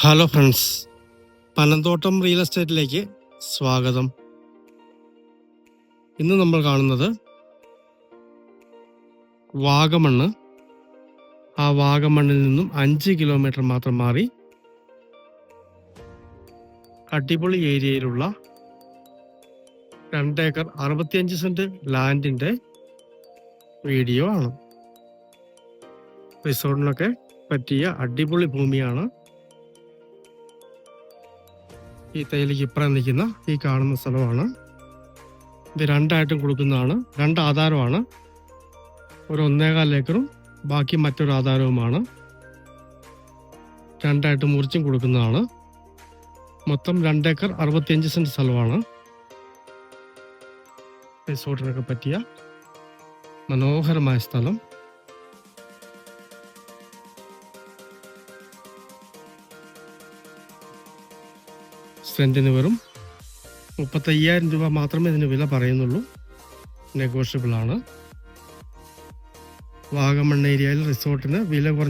Hello friends, Panamthottam real എസ്റ്റേറ്റിലേക്ക് സ്വാഗതം. ഇന്ന് നമ്മൾ കാണുന്നത് വാഗമണ്ണ്. ആ വാഗമണ്ണിൽ നിന്നും 5 കിലോമീറ്റർ മാത്രം മാറി അടിപൊളി ഏരിയയിലുള്ള 2 ഏക്കർ 65 സെന്റ് ലാൻഡിന്റെ വീഡിയോ ആണ്. റിസോർട്ടിനൊക്കെ പറ്റിയ അടിപൊളി ഭൂമിയാണ്. ഈ തൈലിക്ക് ഇപ്പുറം നിൽക്കുന്ന ഈ കാണുന്ന സ്ഥലമാണ്. ഇത് 2 ആയിട്ടും കൊടുക്കുന്നതാണ്. 2 ആധാരമാണ്. ഒരു 1.25 ഏക്കറും ബാക്കി മറ്റൊരു ആധാരവുമാണ്. 2 ആയിട്ട് മുറിച്ചും കൊടുക്കുന്നതാണ്. മൊത്തം 2 ഏക്കർ 65 സെന്റ് സ്ഥലമാണ്. റിസോർട്ടിനൊക്കെ പറ്റിയ മനോഹരമായ സ്ഥലം. സെന്റിന് വെറും 35,000 രൂപ മാത്രമേ ഇതിന് വില പറയുന്നുള്ളൂ. നെഗോഷ്യബിൾ ആണ്. വാഗമൺ ഏരിയയിൽ റിസോർട്ടിന് വില കുറഞ്ഞ